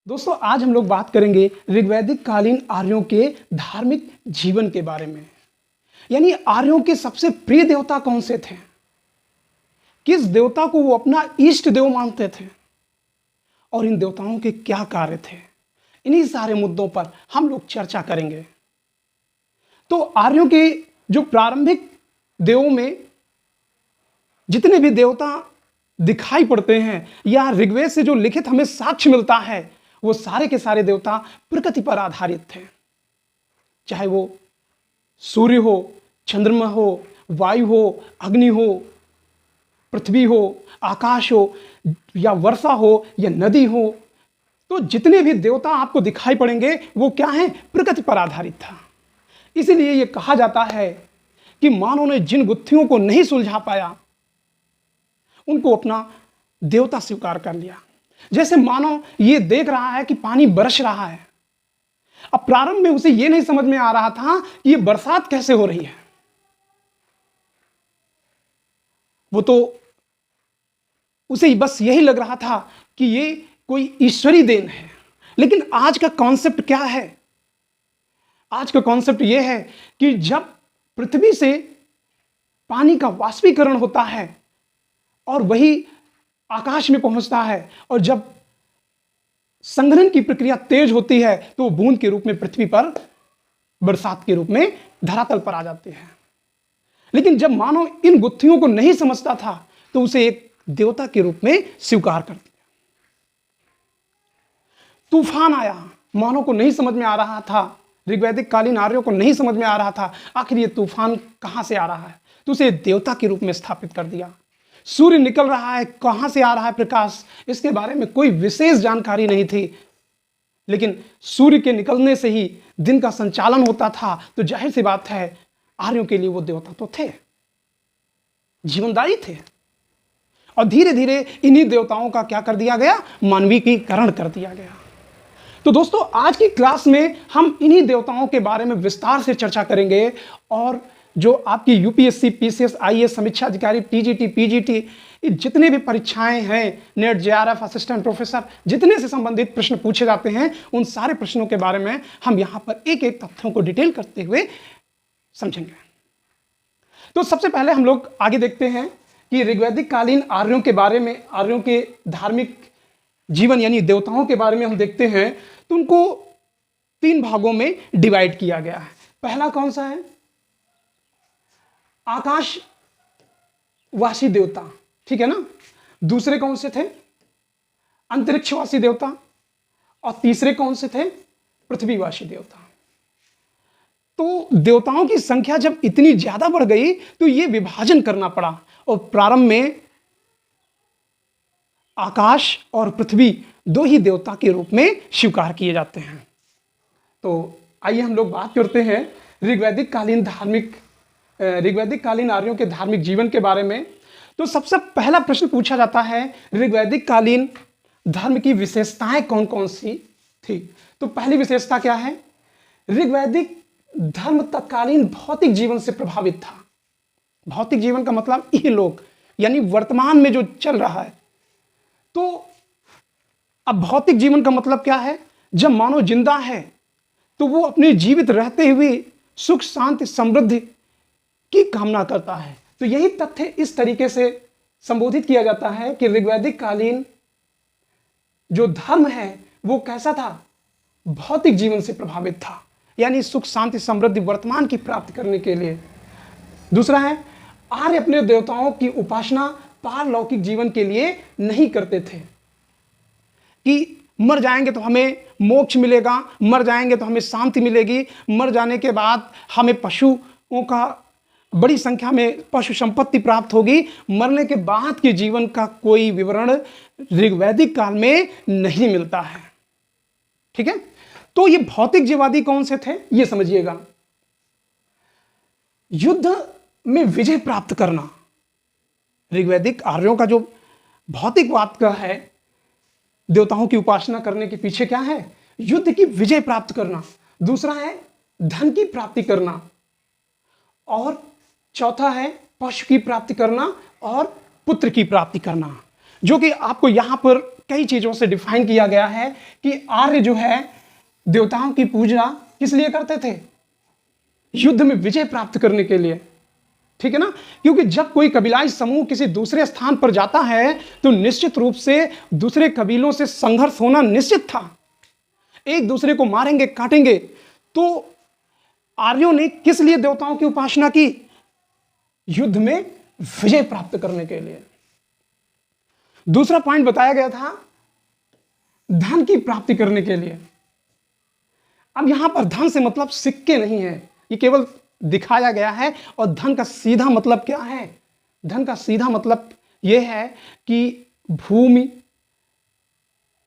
दोस्तों आज हम लोग बात करेंगे ऋग्वैदिक कालीन आर्यों के धार्मिक जीवन के बारे में। यानी आर्यों के सबसे प्रिय देवता कौन से थे, किस देवता को वो अपना इष्ट देव मानते थे और इन देवताओं के क्या कार्य थे। इन्हीं सारे मुद्दों पर हम लोग चर्चा करेंगे। तो आर्यों के जो प्रारंभिक देवों में जितने भी देवता दिखाई पड़ते हैं या ऋग्वेद से जो लिखित हमें साक्ष्य मिलता है, वो सारे के सारे देवता प्रकृति पर आधारित थे। चाहे वो सूर्य हो, चंद्रमा हो, वायु हो, अग्नि हो, पृथ्वी हो, आकाश हो या वर्षा हो या नदी हो, तो जितने भी देवता आपको दिखाई पड़ेंगे वो क्या है, प्रकृति पर आधारित था। इसीलिए ये कहा जाता है कि मानव ने जिन गुत्थियों को नहीं सुलझा पाया उनको अपना देवता स्वीकार कर लिया। जैसे मानव ये देख रहा है कि पानी बरस रहा है, अब प्रारंभ में उसे ये नहीं समझ में आ रहा था कि ये बरसात कैसे हो रही है, वो तो उसे बस यही लग रहा था कि ये कोई ईश्वरी देन है। लेकिन आज का कॉन्सेप्ट क्या है, आज का कॉन्सेप्ट यह है कि जब पृथ्वी से पानी का वाष्पीकरण होता है और वही आकाश में पहुंचता है और जब संघनन की प्रक्रिया तेज होती है तो वो बूंद के रूप में पृथ्वी पर बरसात के रूप में धरातल पर आ जाती है। लेकिन जब मानव इन गुत्थियों को नहीं समझता था तो उसे एक देवता के रूप में स्वीकार कर दिया। तूफान आया, मानव को नहीं समझ में आ रहा था, ऋग्वैदिक कालीन आर्यों को नहीं समझ में आ रहा था आखिर ये तूफान कहां से आ रहा है, तो उसे देवता के रूप में स्थापित कर दिया। सूर्य निकल रहा है, कहां से आ रहा है प्रकाश, इसके बारे में कोई विशेष जानकारी नहीं थी, लेकिन सूर्य के निकलने से ही दिन का संचालन होता था। तो जाहिर सी बात है आर्यों के लिए वो देवता तो थे, जीवनदायी थे। और धीरे धीरे इन्हीं देवताओं का क्या कर दिया गया, मानवीकीकरण कर दिया गया। तो दोस्तों आज की क्लास में हम इन्हीं देवताओं के बारे में विस्तार से चर्चा करेंगे और जो आपकी यूपीएससी, पीसीएस, आईएएस, समीक्षा अधिकारी, टीजीटी, पीजीटी, जितने भी परीक्षाएं हैं, नेट, जेआरएफ, असिस्टेंट प्रोफेसर, जितने से संबंधित प्रश्न पूछे जाते हैं उन सारे प्रश्नों के बारे में हम यहां पर एक एक तथ्यों को डिटेल करते हुए समझेंगे। तो सबसे पहले हम लोग आगे देखते हैं कि ऋग्वैदिक कालीन आर्यों के बारे में, आर्यों के धार्मिक जीवन यानी देवताओं के बारे में हम देखते हैं तो उनको 3 भागों में डिवाइड किया गया है। पहला कौन सा है, आकाशवासी देवता, ठीक है ना। दूसरे कौन से थे, अंतरिक्षवासी देवता, और तीसरे कौन से थे, पृथ्वीवासी देवता। तो देवताओं की संख्या जब इतनी ज्यादा बढ़ गई तो यह विभाजन करना पड़ा और प्रारंभ में आकाश और पृथ्वी 2 ही देवता के रूप में स्वीकार किए जाते हैं। तो आइए हम लोग बात करते हैं ऋग्वैदिक कालीन आर्यों के धार्मिक जीवन के बारे में। तो सबसे पहला प्रश्न पूछा जाता है, ऋग्वैदिक कालीन धर्म की विशेषताएं कौन कौन सी थी। तो पहली विशेषता क्या है, ऋग्वैदिक धर्म तत्कालीन भौतिक जीवन से प्रभावित था। भौतिक जीवन का मतलब ये लोग यानी वर्तमान में जो चल रहा है। तो अब भौतिक जीवन का मतलब क्या है, जब मानव जिंदा है तो वो अपने जीवित रहते हुए सुख, शांति, समृद्धि की कामना करता है। तो यही तथ्य इस तरीके से संबोधित किया जाता है कि ऋग्वैदिक कालीन जो धर्म है वो कैसा था, भौतिक जीवन से प्रभावित था, यानी सुख, शांति, समृद्धि वर्तमान की प्राप्ति करने के लिए। दूसरा है, आर्य अपने देवताओं की उपासना पारलौकिक जीवन के लिए नहीं करते थे कि मर जाएंगे तो हमें मोक्ष मिलेगा, मर जाएंगे तो हमें शांति मिलेगी, मर जाने के बाद हमें पशुओं का बड़ी संख्या में पशु संपत्ति प्राप्त होगी। मरने के बाद के जीवन का कोई विवरण ऋग्वैदिक काल में नहीं मिलता है, ठीक है। तो ये भौतिक जीववादी कौन से थे ये समझिएगा। युद्ध में विजय प्राप्त करना, ऋग्वैदिक आर्यों का जो भौतिकवाद का है, देवताओं की उपासना करने के पीछे क्या है, युद्ध की विजय प्राप्त करना। दूसरा है धन की प्राप्ति करना, और चौथा है पशु की प्राप्ति करना और पुत्र की प्राप्ति करना, जो कि आपको यहां पर कई चीजों से डिफाइन किया गया है कि आर्य जो है देवताओं की पूजा किस लिए करते थे? युद्ध में विजय प्राप्त करने के लिए, ठीक है ना। क्योंकि जब कोई कबीलाई समूह किसी दूसरे स्थान पर जाता है तो निश्चित रूप से दूसरे कबीलों से संघर्ष होना निश्चित था, एक दूसरे को मारेंगे काटेंगे। तो आर्यों ने किस लिए देवताओं की उपासना की? युद्ध में विजय प्राप्त करने के लिए। दूसरा पॉइंट बताया गया था धन की प्राप्ति करने के लिए। अब यहां पर धन से मतलब सिक्के नहीं है, ये केवल दिखाया गया है। और धन का सीधा मतलब क्या है? धन का सीधा मतलब यह है कि भूमि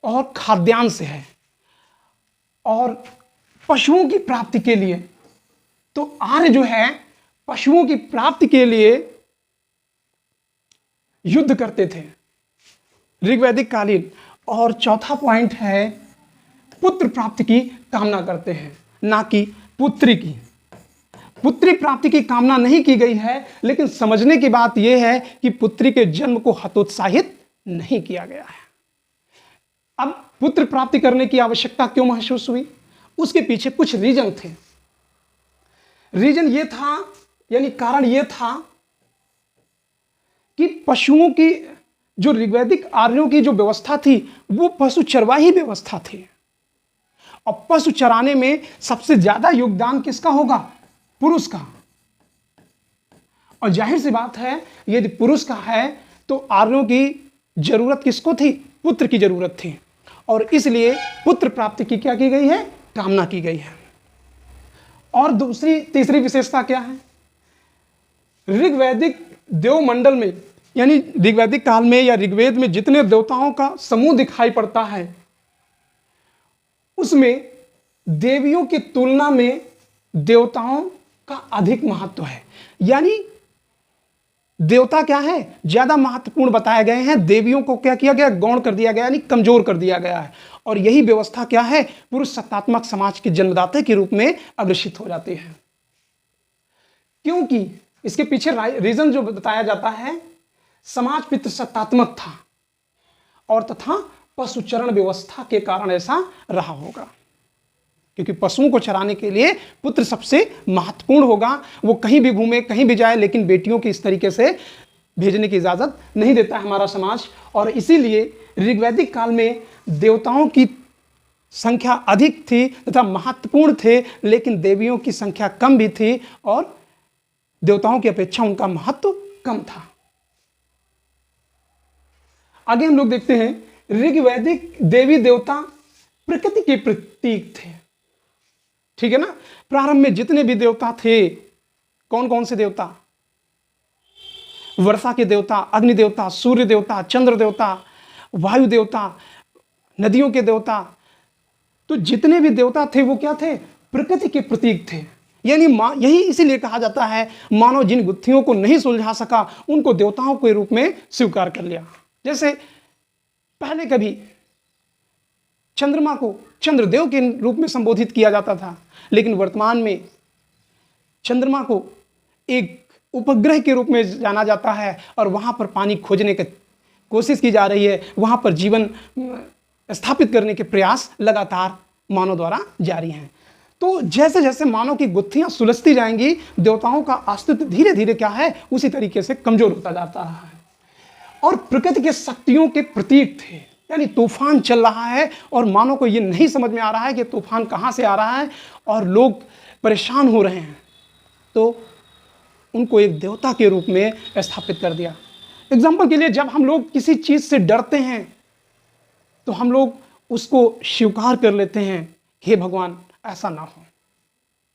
और खाद्यान्न से है, और पशुओं की प्राप्ति के लिए। तो आर्य जो है पशुओं की प्राप्ति के लिए युद्ध करते थे ऋग्वैदिक कालीन। और चौथा पॉइंट है पुत्र प्राप्ति की कामना करते हैं, ना कि पुत्री की। पुत्री प्राप्ति की कामना नहीं की गई है, लेकिन समझने की बात यह है कि पुत्री के जन्म को हतोत्साहित नहीं किया गया है। अब पुत्र प्राप्ति करने की आवश्यकता क्यों महसूस हुई? उसके पीछे कुछ रीजन थे। रीजन ये था, यानी कारण ये था कि पशुओं की जो ऋग्वैदिक आर्यों की जो व्यवस्था थी वो पशु चरवाही व्यवस्था थी। और पशु चराने में सबसे ज्यादा योगदान किसका होगा? पुरुष का। और जाहिर सी बात है यदि पुरुष का है तो आर्यों की जरूरत किसको थी? पुत्र की जरूरत थी। और इसलिए पुत्र प्राप्ति की क्या की गई है? कामना की गई है। और तीसरी विशेषता क्या है? ऋग्वैदिक देवमंडल में, यानी ऋग्वैदिक काल में या ऋग्वेद में जितने देवताओं का समूह दिखाई पड़ता है उसमें देवियों की तुलना में देवताओं का अधिक महत्व है। यानी देवता क्या है? ज्यादा महत्वपूर्ण बताए गए हैं। देवियों को क्या किया गया? गौण कर दिया गया, यानी कमजोर कर दिया गया है। और यही व्यवस्था क्या है? पुरुष सत्तात्मक समाज के जन्मदाता के रूप में अग्रसित हो जाती है। क्योंकि इसके पीछे रीजन जो बताया जाता है, समाज पितृसत्तात्मक था और तथा पशुचरण व्यवस्था के कारण ऐसा रहा होगा। क्योंकि पशुओं को चराने के लिए पुत्र सबसे महत्वपूर्ण होगा। वो कहीं भी घूमे, कहीं भी जाए, लेकिन बेटियों की इस तरीके से भेजने की इजाजत नहीं देता है हमारा समाज। और इसीलिए ऋग्वैदिक काल में देवताओं की संख्या अधिक थी तथा महत्वपूर्ण थे, लेकिन देवियों की संख्या कम भी थी और देवताओं की अपेक्षा उनका महत्व कम था। आगे हम लोग देखते हैं ऋग्वैदिक देवी देवता प्रकृति के प्रतीक थे, ठीक है ना। प्रारंभ में जितने भी देवता थे, कौन कौन से देवता? वर्षा के देवता, अग्नि देवता, सूर्य देवता, चंद्र देवता, वायु देवता, नदियों के देवता। तो जितने भी देवता थे वो क्या थे? प्रकृति के प्रतीक थे। यानी यही इसीलिए कहा जाता है मानव जिन गुत्थियों को नहीं सुलझा सका उनको देवताओं के रूप में स्वीकार कर लिया। जैसे पहले कभी चंद्रमा को चंद्रदेव के रूप में संबोधित किया जाता था, लेकिन वर्तमान में चंद्रमा को एक उपग्रह के रूप में जाना जाता है और वहां पर पानी खोजने की कोशिश की जा रही है। वहां पर जीवन स्थापित करने के प्रयास लगातार मानव द्वारा जारी हैं। तो जैसे जैसे मानव की गुत्थियां सुलझती जाएंगी, देवताओं का अस्तित्व धीरे धीरे क्या है? उसी तरीके से कमजोर होता जाता है। और प्रकृति के शक्तियों के प्रतीक थे, यानी तूफान चल रहा है और मानव को यह नहीं समझ में आ रहा है कि तूफान कहां से आ रहा है और लोग परेशान हो रहे हैं, तो उनको एक देवता के रूप में स्थापित कर दिया। एग्जाम्पल के लिए, जब हम लोग किसी चीज से डरते हैं तो हम लोग उसको स्वीकार कर लेते हैं, हे भगवान ऐसा ना हो,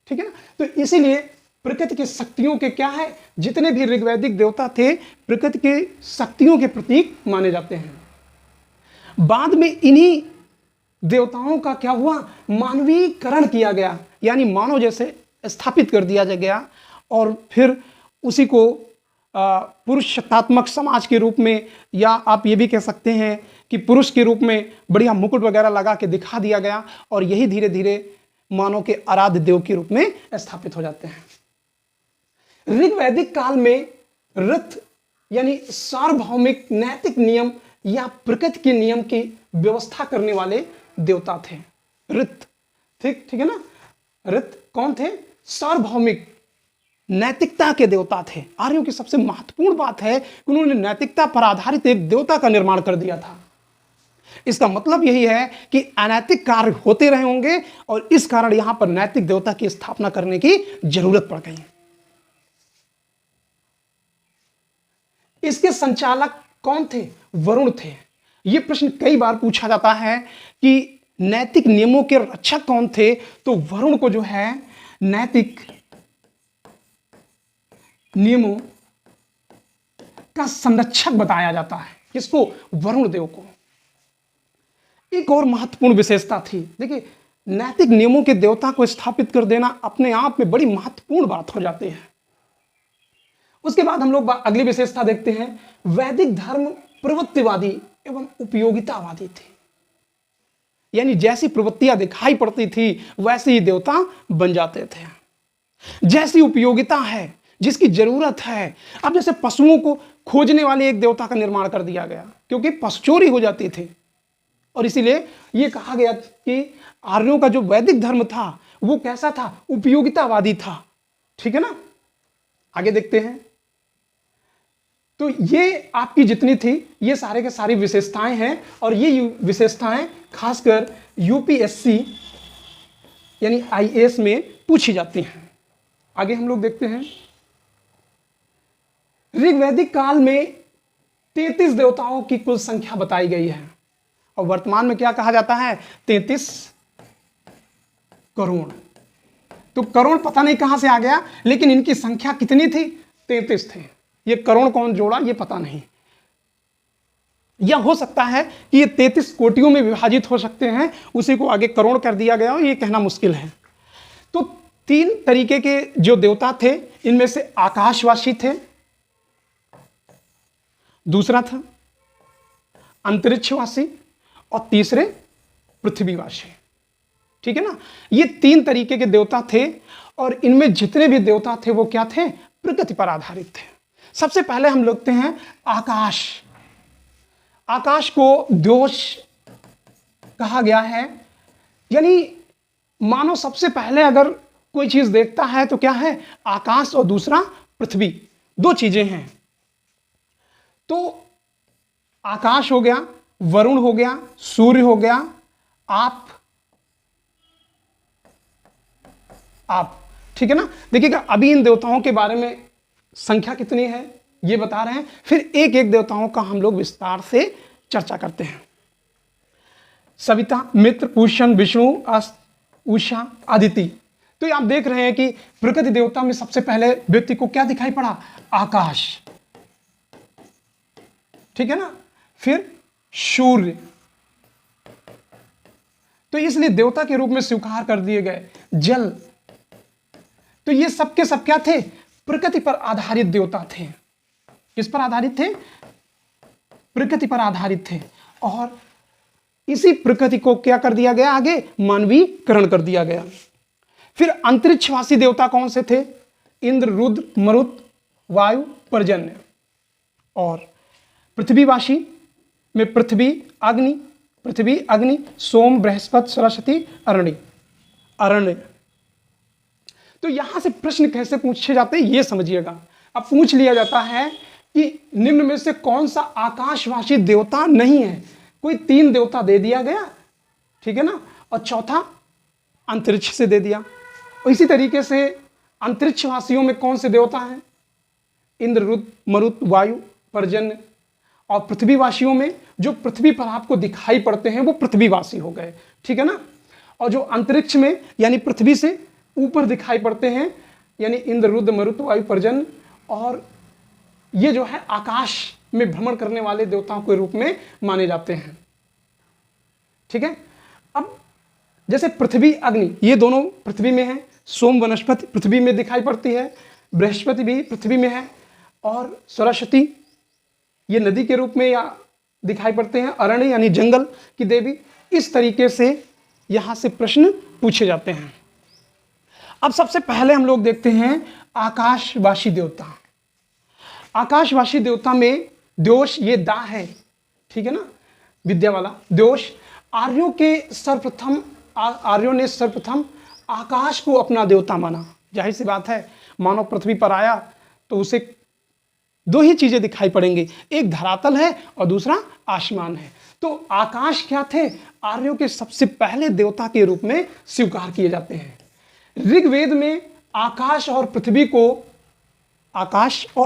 ठीक है ना। तो इसीलिए प्रकृति की शक्तियों के क्या है? जितने भी ऋग्वैदिक देवता थे प्रकृति के शक्तियों के प्रतीक माने जाते हैं। बाद में इन्हीं देवताओं का क्या हुआ? मानवीकरण किया गया, यानी मानव जैसे स्थापित कर दिया गया और फिर उसी को पुरुष सत्तात्मक समाज के रूप में, या आप ये भी कह सकते हैं कि पुरुष के रूप में बढ़िया मुकुट वगैरह लगा के दिखा दिया गया और यही धीरे धीरे मानव के आराध्य देव के रूप में स्थापित हो जाते हैं। ऋग्वैदिक काल में रथ यानी सार्वभौमिक नैतिक नियम या प्रकृति के नियम की व्यवस्था करने वाले देवता थे। ऋत, ठीक है ना। ऋत कौन थे? सार्वभौमिक नैतिकता के देवता थे। आर्यों की सबसे महत्वपूर्ण बात है कि उन्होंने नैतिकता पर आधारित एक देवता का निर्माण कर दिया था। इसका मतलब यही है कि अनैतिक कार्य होते रहे होंगे और इस कारण यहां पर नैतिक देवता की स्थापना करने की जरूरत पड़ गई। इसके संचालक कौन थे? वरुण थे। यह प्रश्न कई बार पूछा जाता है कि नैतिक नियमों के रक्षक कौन थे? तो वरुण को जो है नैतिक नियमों का संरक्षक बताया जाता है। किसको? वरुण देव को। एक और महत्वपूर्ण विशेषता थी। देखिए, नैतिक नियमों के देवता को स्थापित कर देना अपने आप में बड़ी महत्वपूर्ण बात हो जाती है। उसके बाद हम लोग अगली विशेषता देखते हैं। वैदिक धर्म प्रवृत्तिवादी एवं उपयोगितावादी थे। यानी जैसी प्रवृत्तियां दिखाई पड़ती थी वैसे ही देवता बन जाते थे। जैसी उपयोगिता है, जिसकी जरूरत है। अब जैसे पशुओं को खोजने वाले एक देवता का निर्माण कर दिया गया, क्योंकि पशु चोरी हो जाती थी, और इसीलिए यह कहा गया कि आर्यों का जो वैदिक धर्म था वो कैसा था? उपयोगितावादी था। ठीक है ना। आगे देखते हैं। तो ये आपकी जितनी थी ये सारे के सारी विशेषताएं हैं, और ये विशेषताएं खासकर यूपीएससी यानी आईएएस में पूछी जाती हैं। आगे हम लोग देखते हैं। ऋग्वैदिक काल में 33 देवताओं की कुल संख्या बताई गई है, और वर्तमान में क्या कहा जाता है? 33 करोड़। तो करोड़ पता नहीं कहां से आ गया, लेकिन इनकी संख्या कितनी थी? 33 थे। ये करोड़ कौन जोड़ा ये पता नहीं। यह हो सकता है कि ये 33 कोटियों में विभाजित हो सकते हैं, उसी को आगे करोड़ कर दिया गया हो, ये कहना मुश्किल है। तो 3 तरीके के जो देवता थे, इनमें से आकाशवासी थे, दूसरा था अंतरिक्षवासी, और तीसरे पृथ्वीवासी। ठीक है ना। ये 3 तरीके के देवता थे, और इनमें जितने भी देवता थे वो क्या थे? प्रकृति पर आधारित थे। सबसे पहले हम देखते हैं आकाश। आकाश को दोष कहा गया है। यानी मानो सबसे पहले अगर कोई चीज देखता है तो क्या है? आकाश, और दूसरा पृथ्वी। 2 चीजें हैं। तो आकाश हो गया, वरुण हो गया, सूर्य हो गया, आप। ठीक है ना। देखिएगा, अभी इन देवताओं के बारे में संख्या कितनी है ये बता रहे हैं, फिर एक एक देवताओं का हम लोग विस्तार से चर्चा करते हैं। सविता, मित्र, पूषण, विष्णु, उषा, आदिति। तो ये आप देख रहे हैं कि प्रकृति देवता में सबसे पहले व्यक्ति को क्या दिखाई पड़ा? आकाश। ठीक है ना। फिर सूर्य, तो इसलिए देवता के रूप में स्वीकार कर दिए गए। जल, तो ये सबके सब क्या थे? प्रकृति पर आधारित देवता थे। किस पर आधारित थे? प्रकृति पर आधारित थे। और इसी प्रकृति को क्या कर दिया गया? आगे मानवीकरण कर दिया गया। फिर अंतरिक्षवासी देवता कौन से थे? इंद्र, रुद्र, मरुत, वायु, पर्जन्य। और पृथ्वीवासी में पृथ्वी, अग्नि, सोम, बृहस्पति, सरस्वती, अरण्य। तो यहां से प्रश्न कैसे पूछे जाते हैं ये समझिएगा। अब पूछ लिया जाता है कि निम्न में से कौन सा आकाशवासी देवता नहीं है? कोई 3 देवता दे दिया गया, ठीक है ना, और चौथा अंतरिक्ष से दे दिया। और इसी तरीके से अंतरिक्षवासियों में कौन से देवता हैं? इंद्र, रुद्र, मरुत, वायु, पर्जन्य। और पृथ्वीवासियों में जो पृथ्वी पर आपको दिखाई पड़ते हैं वो पृथ्वीवासी हो गए। ठीक है ना। और जो अंतरिक्ष में यानी पृथ्वी से ऊपर दिखाई पड़ते हैं यानी इंद्र, रुद्र, मरुत, वायु, पर्जन्य, और ये जो है आकाश में भ्रमण करने वाले देवताओं के रूप में माने जाते हैं। ठीक है। अब जैसे पृथ्वी, अग्नि, ये दोनों पृथ्वी में है। सोम वनस्पति पृथ्वी में दिखाई पड़ती है, बृहस्पति भी पृथ्वी में है, और सरस्वती ये नदी के रूप में या दिखाई पड़ते हैं, अरण्य यानी जंगल की देवी। इस तरीके से यहां से प्रश्न पूछे जाते हैं। अब सबसे पहले हम लोग देखते हैं आकाशवासी देवता। आकाशवासी देवता में दोष ये दा है ठीक है ना, विद्या वाला। दोष, आर्यों ने सर्वप्रथम आकाश को अपना देवता माना। जाहिर सी बात है, मानव पृथ्वी पर आया तो उसे दो ही चीजें दिखाई पड़ेंगी, एक धरातल है और दूसरा आसमान है। तो आकाश क्या थे? आर्यों के सबसे पहले देवता के रूप में स्वीकार किए जाते हैं। ऋग्वेद में आकाश और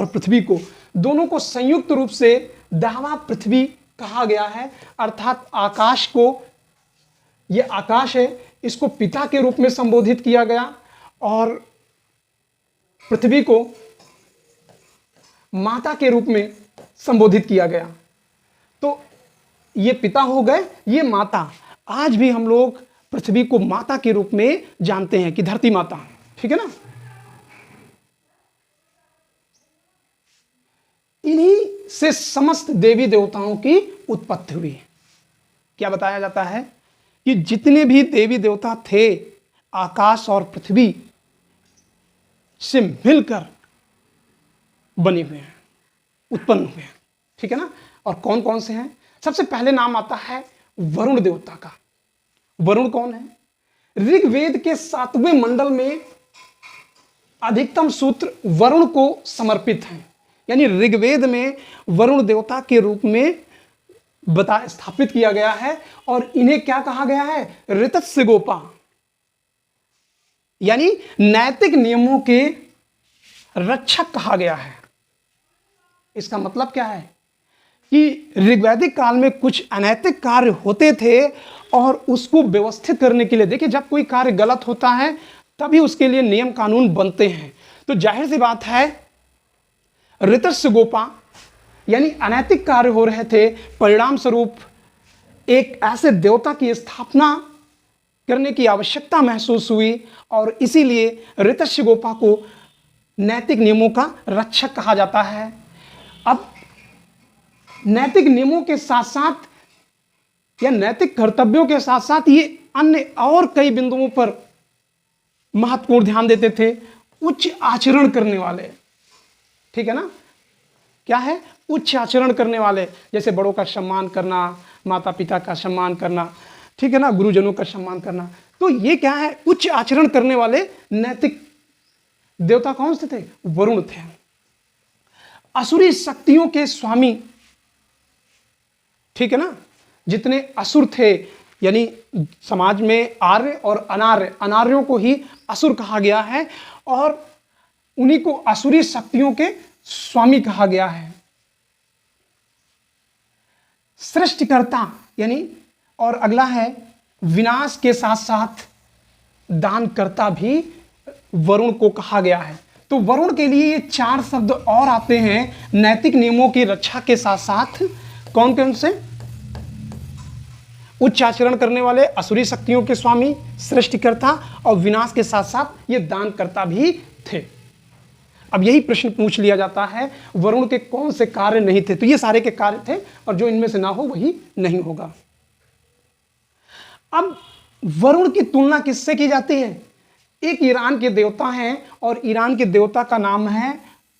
पृथ्वी को दोनों को संयुक्त रूप से दावा पृथ्वी कहा गया है। अर्थात आकाश को, यह आकाश है, इसको पिता के रूप में संबोधित किया गया और पृथ्वी को माता के रूप में संबोधित किया गया। तो ये पिता हो गए, ये माता। आज भी हम लोग पृथ्वी को माता के रूप में जानते हैं कि धरती माता, ठीक है ना। इन्हीं से समस्त देवी देवताओं की उत्पत्ति हुई। क्या बताया जाता है कि जितने भी देवी देवता थे आकाश और पृथ्वी से मिलकर बने हुए हैं, उत्पन्न हुए हैं, ठीक है ना। और कौन कौन से हैं? सबसे पहले नाम आता है वरुण देवता का। वरुण कौन है? ऋग्वेद के 7वें मंडल में अधिकतम सूत्र वरुण को समर्पित हैं। यानी ऋग्वेद में वरुण देवता के रूप में स्थापित किया गया है और इन्हें क्या कहा गया है? ऋतस्य गोपा, यानी नैतिक नियमों के रक्षक कहा गया है। इसका मतलब क्या है कि ऋग्वैदिक काल में कुछ अनैतिक कार्य होते थे और उसको व्यवस्थित करने के लिए, देखिए जब कोई कार्य गलत होता है तभी उसके लिए नियम कानून बनते हैं। तो जाहिर सी बात है ऋतस्य गोपा यानी अनैतिक कार्य हो रहे थे, परिणाम स्वरूप एक ऐसे देवता की स्थापना करने की आवश्यकता महसूस हुई और इसीलिए ऋतस्य गोपा को नैतिक नियमों का रक्षक कहा जाता है। अब नैतिक नियमों के साथ साथ या नैतिक कर्तव्यों के साथ साथ ये अन्य और कई बिंदुओं पर महत्वपूर्ण ध्यान देते थे। उच्च आचरण करने वाले, ठीक है ना, क्या है? उच्च आचरण करने वाले, जैसे बड़ों का सम्मान करना, माता पिता का सम्मान करना, ठीक है ना, गुरुजनों का सम्मान करना। तो ये क्या है? उच्च आचरण करने वाले नैतिक देवता कौन से थे? वरुण थे। असुरी शक्तियों के स्वामी, ठीक है ना, जितने असुर थे, यानी समाज में आर्य और अनार्यों को ही असुर कहा गया है और उन्हीं को असुरी शक्तियों के स्वामी कहा गया है। सृष्टिकर्ता यानी, और अगला है विनाश के साथ साथ दानकर्ता भी वरुण को कहा गया है। तो वरुण के लिए ये 4 शब्द और आते हैं नैतिक नियमों की रक्षा के साथ साथ। कौन कौन से? उच्च आचरण करने वाले, असुरी शक्तियों के स्वामी, सृष्टिकर्ता और विनाश के साथ साथ ये दानकर्ता भी थे। अब यही प्रश्न पूछ लिया जाता है वरुण के कौन से कार्य नहीं थे? तो ये सारे के कार्य थे और जो इनमें से ना हो वही नहीं होगा। अब वरुण की तुलना किससे की जाती है? एक ईरान के देवता हैं और ईरान के देवता का नाम है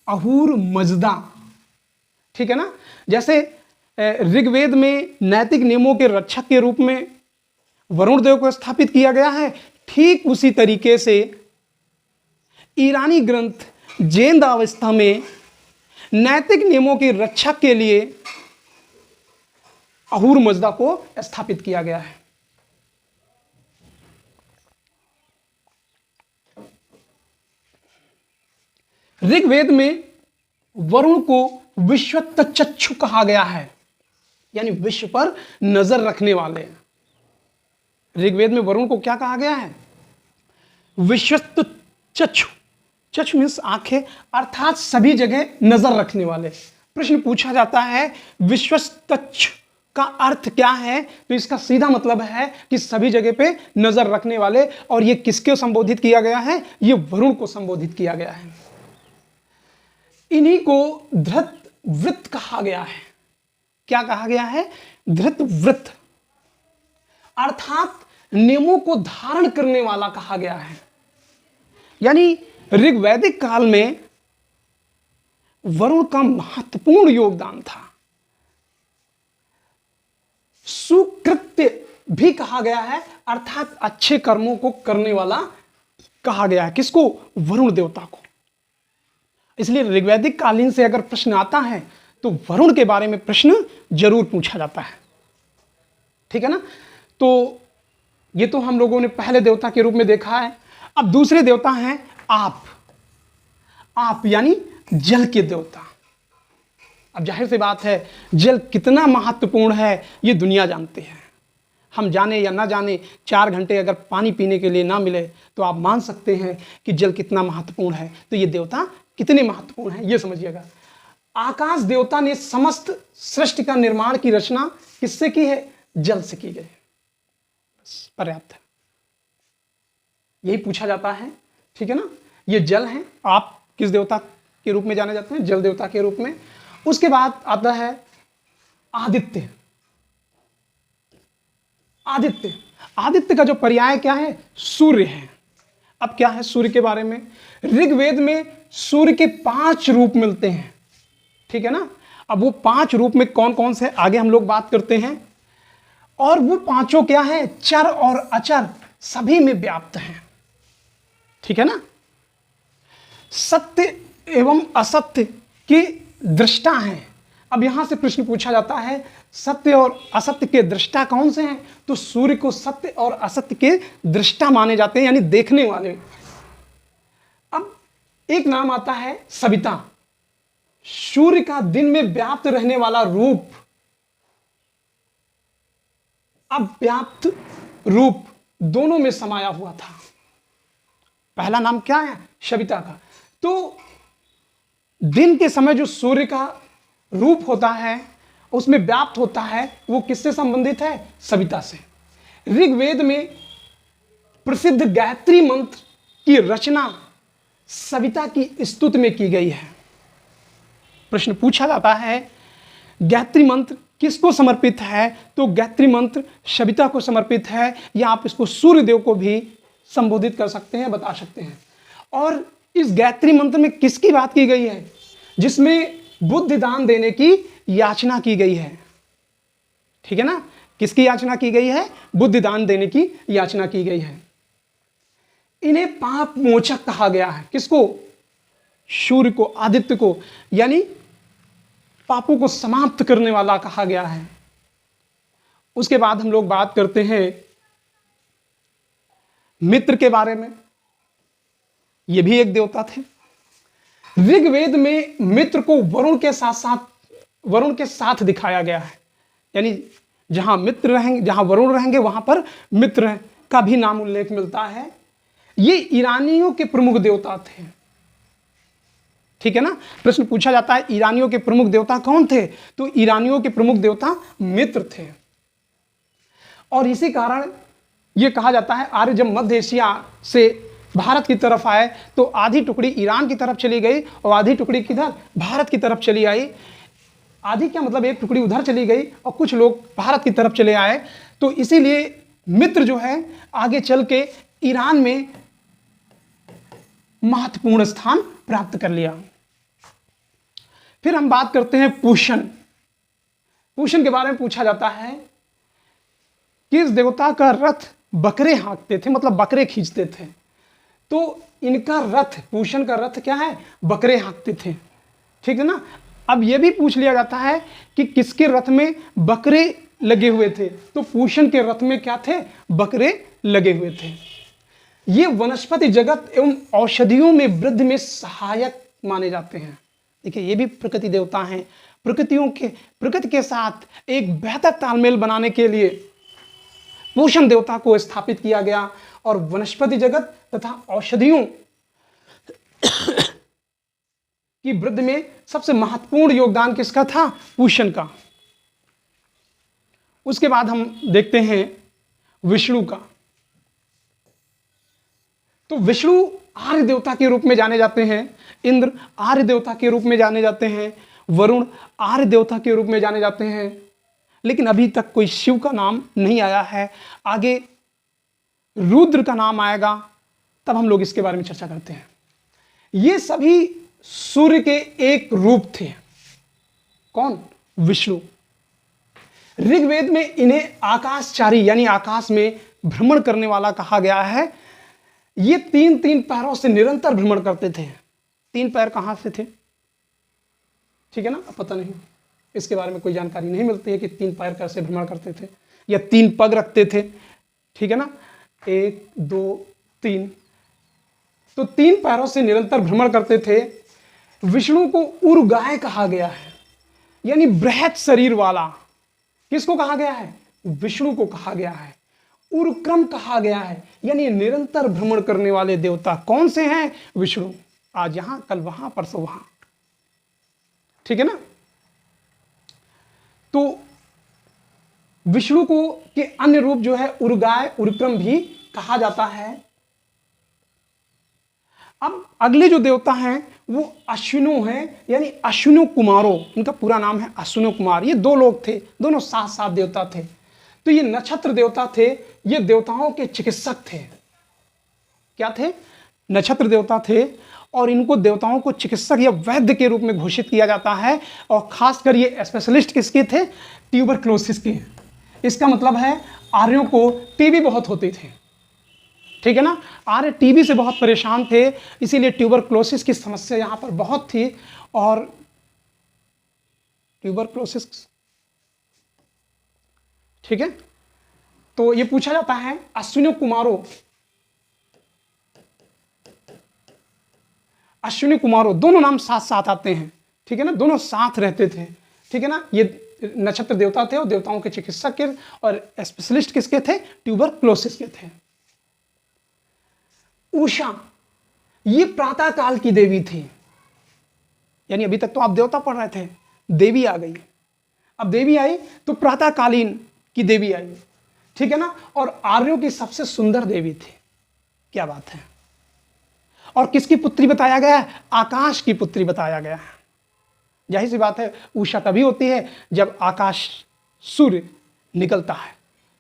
अहूर मजदा, ठीक है ना। जैसे ऋग्वेद में नैतिक नियमों के रक्षक के रूप में वरुण देव को स्थापित किया गया है, ठीक उसी तरीके से ईरानी ग्रंथ जैन अवस्था में नैतिक नियमों की रक्षा के लिए अहूर मजदा को स्थापित किया गया है। ऋग्वेद में वरुण को विश्वतचक्षु कहा गया है, यानी विश्व पर नजर रखने वाले। ऋग्वेद में वरुण को क्या कहा गया है? विश्वतचक्षु। चक्षु मीन्स आंखें, अर्थात सभी जगह नजर रखने वाले। प्रश्न पूछा जाता है विश्वतचक्षु का अर्थ क्या है? तो इसका सीधा मतलब है कि सभी जगह पे नजर रखने वाले। और ये किसको संबोधित किया गया है? ये वरुण को संबोधित किया गया है। इन्हीं को धृत वृत्त कहा गया है। क्या कहा गया है? धृत वृत्त, अर्थात नियमों को धारण करने वाला कहा गया है। यानी ऋग्वैदिक काल में वरुण का महत्वपूर्ण योगदान था। सुकृत्य भी कहा गया है, अर्थात अच्छे कर्मों को करने वाला कहा गया है। किसको? वरुण देवता को। इसलिए ऋग्वैदिक कालीन से अगर प्रश्न आता है तो वरुण के बारे में प्रश्न जरूर पूछा जाता है। ठीक है ना? तो ये तो हम लोगों ने पहले देवता के रूप में देखा है। अब दूसरे देवता हैं आप यानी जल के देवता। अब जाहिर सी बात है, जल कितना महत्वपूर्ण है ये दुनिया जानती है। हम जाने या ना जाने, 4 घंटे अगर पानी पीने के लिए ना मिले तो आप मान सकते हैं कि जल कितना महत्वपूर्ण है। तो ये देवता कितने महत्वपूर्ण है ये समझिएगा। आकाश देवता ने समस्त सृष्टि का निर्माण की रचना किससे की है? जल से की गई। बस पर्याप्त है, यही पूछा जाता है। ठीक है ना? ये जल है। आप किस देवता के रूप में जाने जाते हैं? जल देवता के रूप में। उसके बाद आता है आदित्य। आदित्य का जो पर्याय क्या है? सूर्य है। अब क्या है सूर्य के बारे में? ऋग्वेद में सूर्य के 5 रूप मिलते हैं। ठीक है ना? अब वो 5 रूप में कौन कौन से आगे हम लोग बात करते हैं। और वो 5 क्या है? चर और अचर सभी में व्याप्त हैं। ठीक है ना? सत्य एवं असत्य की दृष्टा हैं। अब यहां से प्रश्न पूछा जाता है, सत्य और असत्य के दृष्टा कौन से हैं? तो सूर्य को सत्य और असत्य के दृष्टा माने जाते हैं, यानी देखने वाले। अब एक नाम आता है सविता, सूर्य का दिन में व्याप्त रहने वाला रूप। अब व्याप्त रूप दोनों में समाया हुआ था। पहला नाम क्या है? सविता का। तो दिन के समय जो सूर्य का रूप होता है, उसमें व्याप्त होता है, वो किससे संबंधित है? सविता से। ऋग्वेद में प्रसिद्ध गायत्री मंत्र की रचना सविता की स्तुति में की गई है। प्रश्न पूछा जाता है गायत्री मंत्र किसको समर्पित है? तो गायत्री मंत्र सविता को समर्पित है, या आप इसको सूर्य देव को भी संबोधित कर सकते हैं, बता सकते हैं। और इस गायत्री मंत्र में किसकी बात की गई है? जिसमें बुद्धि दान देने की याचना की गई है। ठीक है ना? किसकी याचना की गई है? बुद्धि दान देने की याचना की गई है। इन्हें पाप मोचक कहा गया है। किसको? सूर्य को, आदित्य को, यानी पापों को समाप्त करने वाला कहा गया है। उसके बाद हम लोग बात करते हैं मित्र के बारे में। ये भी एक देवता थे। ऋग्वेद में मित्र को वरुण के साथ दिखाया गया है, यानी जहां मित्र रहेंगे, जहां वरुण रहेंगे, वहां पर मित्र का भी नाम उल्लेख मिलता है। ये ईरानियों के प्रमुख देवता थे। ठीक है ना? प्रश्न पूछा जाता है ईरानियों के प्रमुख देवता कौन थे? तो ईरानियों के प्रमुख देवता मित्र थे। और इसी कारण यह कहा जाता है आर्य जब मध्य एशिया से भारत की तरफ आए तो आधी टुकड़ी ईरान की तरफ चली गई और आधी टुकड़ी किधर? भारत की तरफ चली आई। आधी क्या मतलब, एक टुकड़ी उधर चली गई और कुछ लोग भारत की तरफ चले आए। तो इसीलिए मित्र जो है आगे चल के ईरान में महत्वपूर्ण स्थान प्राप्त कर लिया। फिर हम बात करते हैं पूषण। पूषण के बारे में पूछा जाता है कि इस देवता का रथ बकरे हाँकते थे, मतलब बकरे खींचते थे। तो इनका रथ, पूषण का रथ क्या है? बकरे हाँकते थे। ठीक है ना? अब यह भी पूछ लिया जाता है कि किसके रथ में बकरे लगे हुए थे? तो पूषण के रथ में क्या थे? बकरे लगे हुए थे। ये वनस्पति जगत एवं औषधियों में वृद्धि में सहायक माने जाते हैं। देखिए, ये भी प्रकृति देवता हैं। प्रकृति के साथ एक बेहतर तालमेल बनाने के लिए पूषण देवता को स्थापित किया गया और वनस्पति जगत तथा औषधियों की वृद्धि में सबसे महत्वपूर्ण योगदान किसका था? पूषण का। उसके बाद हम देखते हैं विष्णु का। तो विष्णु आर्य देवता के रूप में जाने जाते हैं, इंद्र आर्य देवता के रूप में जाने जाते हैं, वरुण आर्य देवता के रूप में जाने जाते हैं। लेकिन अभी तक कोई शिव का नाम नहीं आया है। आगे रुद्र का नाम आएगा, तब हम लोग इसके बारे में चर्चा करते हैं। ये सभी सूर्य के एक रूप थे। कौन? विष्णु। ऋग्वेद में इन्हें आकाशचारी यानी आकाश में भ्रमण करने वाला कहा गया है। ये 3-3 पैरों से निरंतर भ्रमण करते थे। 3 पैर कहां से थे, ठीक है ना, अब पता नहीं, इसके बारे में कोई जानकारी नहीं मिलती है कि 3 पैर कैसे भ्रमण करते थे या 3 पग रखते थे, ठीक है ना, 1 2 3। तो 3 पैरों से निरंतर भ्रमण करते थे। विष्णु को उर्गाय कहा गया है, यानी बृहत शरीर वाला। किसको कहा गया है? विष्णु को कहा गया है। उर्क्रम कहा गया है, यानी निरंतर भ्रमण करने वाले देवता कौन से हैं? विष्णु। आज यहां, कल वहां, परसों वहां, ठीक है ना। तो विष्णु को के अन्य रूप जो है उर्गाय, उर्क्रम भी कहा जाता है। अब अगले जो देवता हैं वो अश्विनो हैं, यानी अश्विनो कुमारों, इनका पूरा नाम है अश्विनो कुमार। ये 2 लोग थे, दोनों साथ साथ देवता थे। तो ये नक्षत्र देवता थे, ये देवताओं के चिकित्सक थे। क्या थे? नक्षत्र देवता थे, और इनको देवताओं को चिकित्सक या वैद्य के रूप में घोषित किया जाता है। और खासकर ये स्पेशलिस्ट किसके थे? ट्यूबरक्लोसिस के। इसका मतलब है आर्यों को टीबी बहुत होती थी, ठीक है ना। आर्य टीबी से बहुत परेशान थे, इसीलिए ट्यूबरक्लोसिस की समस्या यहां पर बहुत थी। और ट्यूबरक्लोसिस, ठीक है, तो ये पूछा जाता है अश्विनी कुमारों, अश्विनी कुमारों, दोनों नाम साथ साथ आते हैं, ठीक है ना, दोनों साथ रहते थे, ठीक है ना। ये नक्षत्र देवता थे और देवताओं के चिकित्सक के, और स्पेशलिस्ट किसके थे? ट्यूबरक्लोसिस के थे। उषा, ये प्रातः काल की देवी थी, यानी अभी तक तो आप देवता पढ़ रहे थे, देवी आ गई। अब देवी आई तो प्रातःकालीन की देवी आई, ठीक है ना। और आर्यों की सबसे सुंदर देवी थी। क्या बात है। और किसकी पुत्री बताया गया है? आकाश की पुत्री बताया गया है। जाहिर सी बात है, उषा तभी होती है जब आकाश सूर्य निकलता है।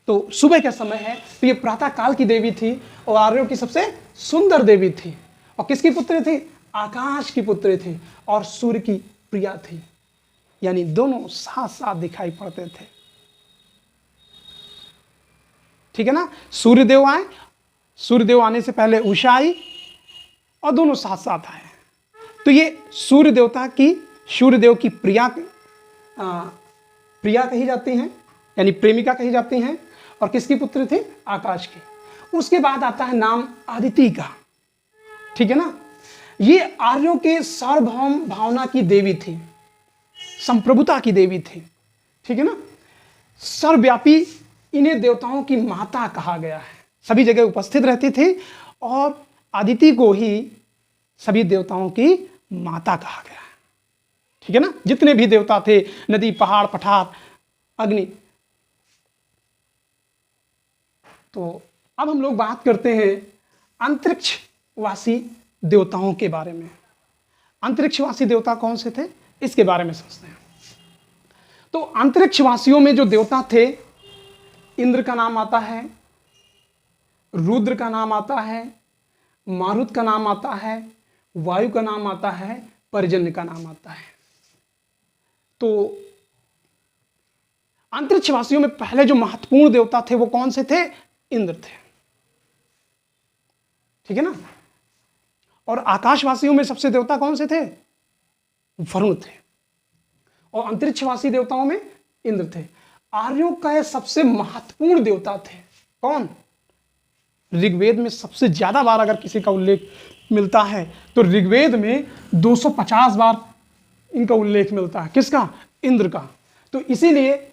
तो सुबह का समय है, तो ये प्रातः काल की देवी थी और आर्यों की सबसे सुंदर देवी थी। और किसकी पुत्री थी? आकाश की पुत्री थी और सूर्य की प्रिया थी, यानी दोनों साथ साथ दिखाई पड़ते थे, ठीक है ना। सूर्यदेव आए, सूर्यदेव आने से पहले उषा आई और दोनों साथ साथ आए। तो ये सूर्य देवता की, सूर्यदेव की प्रिया कही जाती हैं, यानी प्रेमिका कही जाती हैं। और किसकी पुत्री थी? आकाश की। उसके बाद आता है नाम आदिति का, ठीक है ना। ये आर्यों के सार्वभौम भावना की देवी थी, संप्रभुता की देवी थी, ठीक है ना। सर्वव्यापी, इन्हें देवताओं की माता कहा गया है, सभी जगह उपस्थित रहती थी। और आदिति को ही सभी देवताओं की माता कहा गया है, ठीक है ना। जितने भी देवता थे, नदी, पहाड़, पठार, अग्नि। तो अब हम लोग बात करते हैं अंतरिक्षवासी देवताओं के बारे में। अंतरिक्षवासी देवता कौन से थे, इसके बारे में समझते हैं। तो अंतरिक्षवासियों में जो देवता थे, इंद्र का नाम आता है, रुद्र का नाम आता है, मारुत का नाम आता है, वायु का नाम आता है, पर्जन्य का नाम आता है। तो अंतरिक्षवासियों में पहले जो महत्वपूर्ण देवता थे वो कौन से थे? इंद्र थे, ठीक है ना। और आकाशवासियों में सबसे देवता कौन से थे? वरुण थे। और अंतरिक्षवासी देवताओं में इंद्र थे। आर्यों का ये सबसे महत्वपूर्ण देवता थे। कौन? ऋग्वेद में सबसे ज्यादा बार अगर किसी का उल्लेख मिलता है तो ऋग्वेद में 250 बार इनका उल्लेख मिलता है। किसका? इंद्र का। तो इसीलिए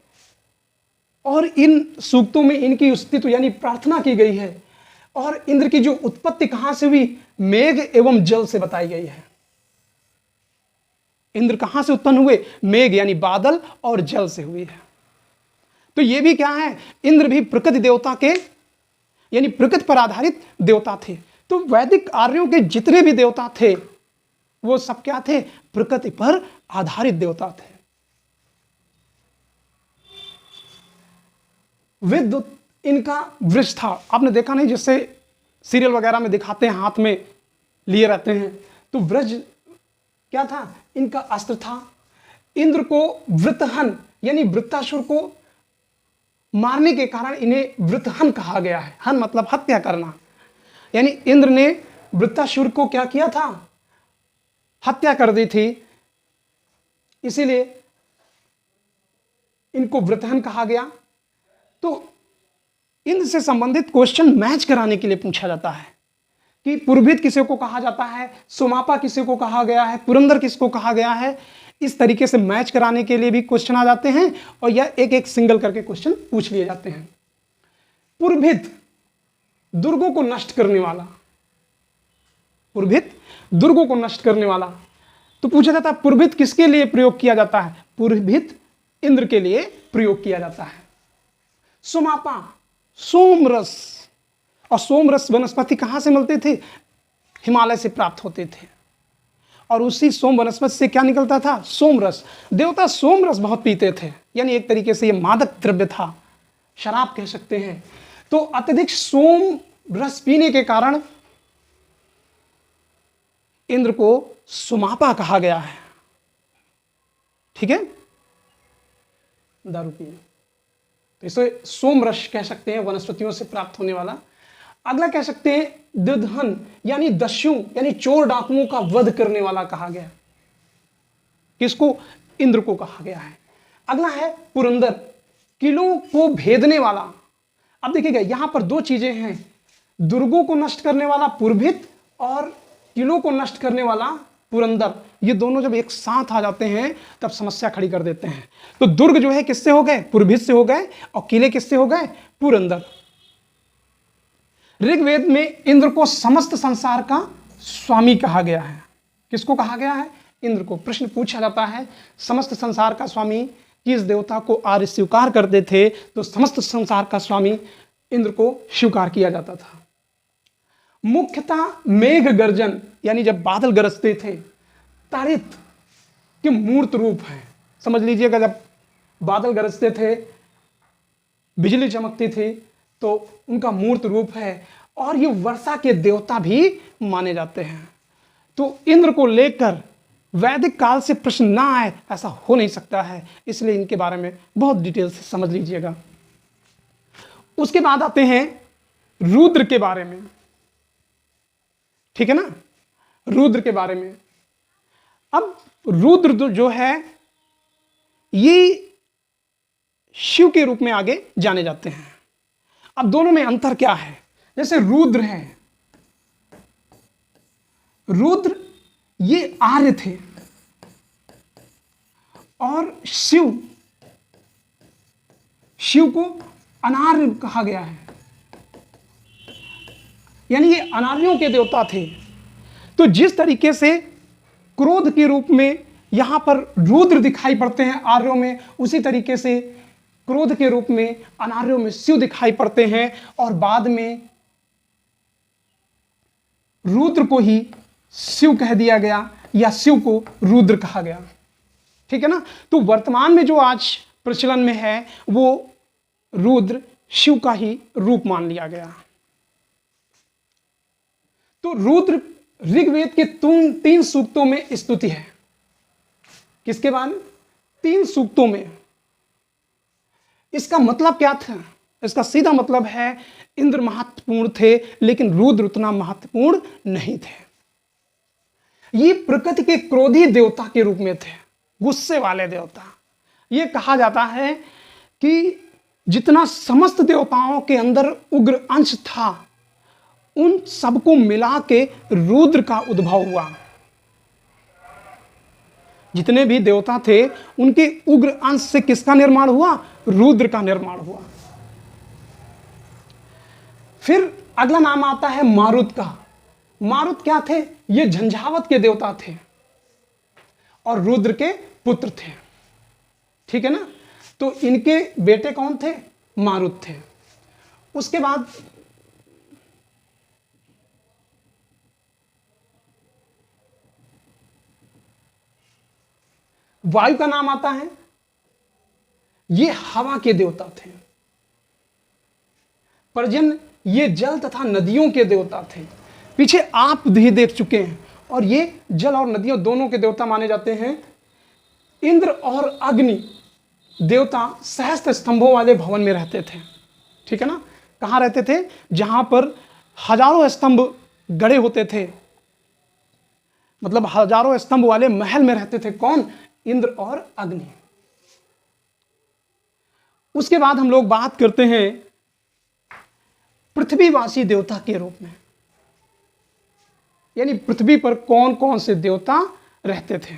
और इन सूक्तों में इनकी स्तुति यानी प्रार्थना की गई है। और इंद्र की जो उत्पत्ति कहां से हुई? मेघ एवं जल से बताई गई है। इंद्र कहां से उत्पन्न हुए? मेघ यानी बादल और जल से हुई है। तो ये भी क्या है? इंद्र भी प्रकृति देवता के यानी प्रकृति पर आधारित देवता थे। तो वैदिक आर्यों के जितने भी देवता थे वो सब क्या थे? प्रकृति पर आधारित देवता थे। विद्युत इनका वृक्ष था। आपने देखा नहीं, जिससे सीरियल वगैरह में दिखाते हैं, हाथ में लिए रहते हैं। तो वृक्ष क्या था? इनका अस्त्र था। इंद्र को वृत्रहन यानी वृत्तासुर को मारने के कारण इन्हें वृत्रहन कहा गया है। हन मतलब हत्या करना, यानी इंद्र ने वृत्रासुर को क्या किया था, हत्या कर दी थी, इसीलिए इनको वृत्रहन कहा गया। तो इंद्र से संबंधित क्वेश्चन मैच कराने के लिए पूछा जाता है कि पुरभित किसे को कहा जाता है, सुमापा किसे को कहा गया है, पुरंदर किसको कहा गया है। इस तरीके से मैच कराने के लिए भी क्वेश्चन आ जाते हैं और यह एक एक सिंगल करके क्वेश्चन पूछ लिए जाते हैं। पुरभित दुर्गों को नष्ट करने वाला, पुरभित दुर्गों को नष्ट करने वाला। तो पूछा जाता है पुरभित किसके लिए प्रयोग किया जाता है, पुरभित इंद्र के लिए प्रयोग किया जाता है। सुमापा सोमरस, और सोमरस वनस्पति कहां से मिलते थे, हिमालय से प्राप्त होते थे, और उसी सोम वनस्पति से क्या निकलता था, सोमरस। देवता सोमरस बहुत पीते थे, यानी एक तरीके से यह मादक द्रव्य था, शराब कह सकते हैं। तो अत्यधिक सोम रस पीने के कारण इंद्र को सुमापा कहा गया है। ठीक है, दारू पिए, तो इसे सोम रस कह सकते हैं, वनस्पतियों से प्राप्त होने वाला। अगला कह सकते हैं दुर्धन, यानी दस्युओं यानी चोर डाकुओं का वध करने वाला कहा गया। किसको, इंद्र को कहा गया है। अगला है पुरंदर, किलों को भेदने वाला। अब देखिएगा यहां पर दो चीजें हैं, दुर्गों को नष्ट करने वाला पुरभित और किलों को नष्ट करने वाला पुरंदर। ये दोनों जब एक साथ आ जाते हैं तब समस्या खड़ी कर देते हैं। तो दुर्ग जो है किससे हो गए, पुरभित से हो गए, और किले किससे हो गए, पुरंदर। ऋग्वेद में इंद्र को समस्त संसार का स्वामी कहा गया है। किसको कहा गया है, इंद्र को। प्रश्न पूछा जाता है समस्त संसार का स्वामी किस देवता को आर्य स्वीकार करते थे, तो समस्त संसार का स्वामी इंद्र को स्वीकार किया जाता था। मुख्यतः मेघ गर्जन, यानी जब बादल गरजते थे, ताड़ित के मूर्त रूप है। समझ लीजिएगा जब बादल गरजते थे, बिजली चमकती थी, तो उनका मूर्त रूप है, और ये वर्षा के देवता भी माने जाते हैं। तो इंद्र को लेकर वैदिक काल से प्रश्न ना आए ऐसा हो नहीं सकता है, इसलिए इनके बारे में बहुत डिटेल से समझ लीजिएगा। उसके बाद आते हैं रुद्र के बारे में। ठीक है ना, रुद्र के बारे में। अब रुद्र जो है ये शिव के रूप में आगे जाने जाते हैं। अब दोनों में अंतर क्या है, जैसे रुद्र है, रुद्र ये आर्य थे, और शिव, शिव को अनार्य कहा गया है, यानी ये अनार्यों के देवता थे। तो जिस तरीके से क्रोध के रूप में यहां पर रुद्र दिखाई पड़ते हैं आर्यों में, उसी तरीके से क्रोध के रूप में अनार्यों में शिव दिखाई पड़ते हैं, और बाद में रुद्र को ही शिव कह दिया गया या शिव को रुद्र कहा गया। ठीक है ना, तो वर्तमान में जो आज प्रचलन में है वो रुद्र शिव का ही रूप मान लिया गया। तो रुद्र ऋग्वेद के 3 सूक्तों में स्तुति है। किसके बाद, 3 सूक्तों में। इसका मतलब क्या था, इसका सीधा मतलब है इंद्र महत्वपूर्ण थे लेकिन रुद्र उतना महत्वपूर्ण नहीं थे। ये प्रकृति के क्रोधी देवता के रूप में थे, गुस्से वाले देवता। ये कहा जाता है कि जितना समस्त देवताओं के अंदर उग्र अंश था, उन सबको मिला के रुद्र का उद्भव हुआ। जितने भी देवता थे उनके उग्र अंश से किसका निर्माण हुआ, रुद्र का निर्माण हुआ। फिर अगला नाम आता है मारुत का। मारुत क्या थे, ये झंझावत के देवता थे और रुद्र के पुत्र थे। ठीक है ना, तो इनके बेटे कौन थे, मारुत थे। उसके बाद वायु का नाम आता है, ये हवा के देवता थे। पर्जन्य ये जल तथा नदियों के देवता थे। पीछे आप भी देख चुके हैं, और ये जल और नदियों दोनों के देवता माने जाते हैं। इंद्र और अग्नि देवता सहस्त्र स्तंभों वाले भवन में रहते थे, ठीक है ना। कहाँ रहते थे? जहां पर हजारों स्तंभ गड़े होते थे, मतलब हजारों स्तंभ वाले महल में रहते थे। कौन? इंद्र और अग्नि। उसके बाद हम लोग बात करते हैं पृथ्वीवासी देवता के रूप में, यानी पृथ्वी पर कौन कौन से देवता रहते थे।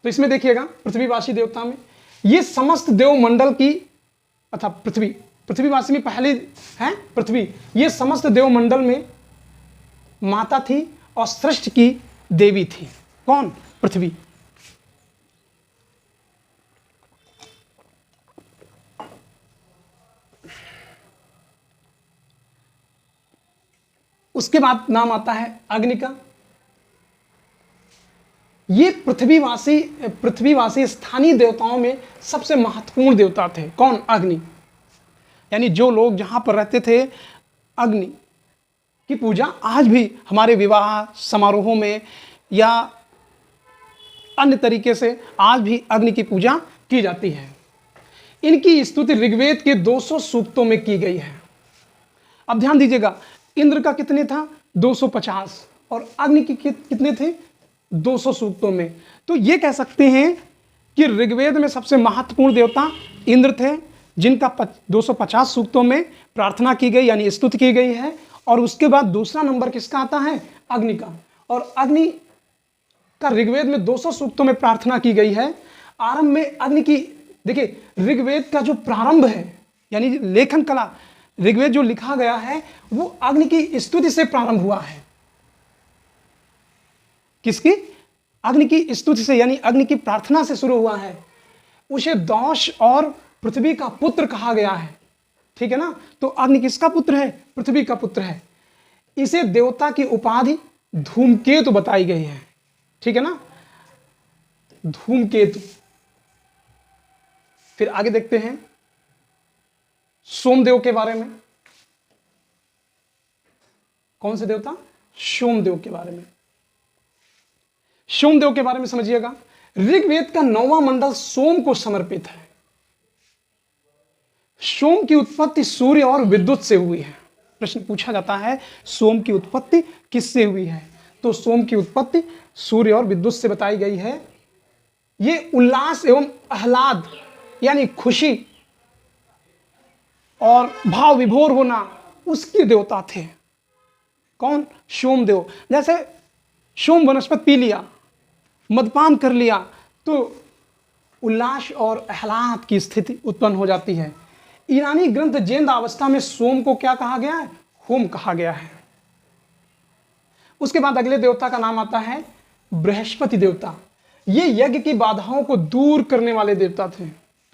तो इसमें देखिएगा, पृथ्वीवासी देवता में ये समस्त देवमंडल की, अर्थात पृथ्वीवासी में पहले है पृथ्वी, ये समस्त देवमंडल में माता थी और सृष्टि की देवी थी। कौन? पृथ्वी। उसके बाद नाम आता है अग्नि का। ये पृथ्वीवासी स्थानीय देवताओं में सबसे महत्वपूर्ण देवता थे। कौन? अग्नि। यानी जो लोग जहां पर रहते थे, अग्नि की पूजा आज भी हमारे विवाह समारोहों में या अन्य तरीके से आज भी अग्नि की पूजा की जाती है। इनकी स्तुति ऋग्वेद के 200 सूक्तों में की गई है। अब ध्यान दीजिएगा, इंद्र का कितने था? 250, और अग्नि की कितने थे? 200 सूक्तों में। तो ये कह सकते हैं कि ऋग्वेद में सबसे महत्वपूर्ण देवता इंद्र थे, जिनका 250 सूक्तों में प्रार्थना की गई, यानी स्तुति की गई है। और उसके बाद दूसरा नंबर किसका आता है? अग्नि का। और अग्नि का ऋग्वेद में 200 सूक्तों में प्रार्थना की गई है। आरंभ में अग्नि की, देखिए ऋग्वेद का जो प्रारंभ है, यानी लेखन कला, ऋग्वेद जो लिखा गया है वो अग्नि की स्तुति से प्रारंभ हुआ है। किसकी? अग्नि की स्तुति से, यानी अग्नि की प्रार्थना से शुरू हुआ है। उसे दौश और पृथ्वी का पुत्र कहा गया है, ठीक है ना। तो अग्नि किसका पुत्र है? पृथ्वी का पुत्र है। इसे देवता की उपाधि धूमकेतु बताई गई है, ठीक है ना, धूमकेतु। फिर आगे देखते हैं सोमदेव के बारे में। कौन से देवता? सोमदेव के बारे में। सोमदेव के बारे में समझिएगा, ऋग्वेद का 9वां मंडल सोम को समर्पित है। सोम की उत्पत्ति सूर्य और विद्युत से हुई है। प्रश्न पूछा जाता है, सोम की उत्पत्ति किससे हुई है? तो सोम की उत्पत्ति सूर्य और विद्युत से बताई गई है। ये उल्लास एवं आह्लाद, यानी खुशी और भाव विभोर होना, उसके देवता थे। कौन? सोमदेव। जैसे सोम वनस्पति पी लिया, मदपान कर लिया, तो उल्लास और आह्लाद की स्थिति उत्पन्न हो जाती है। ईरानी ग्रंथ जेंद अवस्था में सोम को क्या कहा गया है? होम कहा गया है। उसके बाद अगले देवता का नाम आता है बृहस्पति देवता। ये यज्ञ की बाधाओं को दूर करने वाले देवता थे।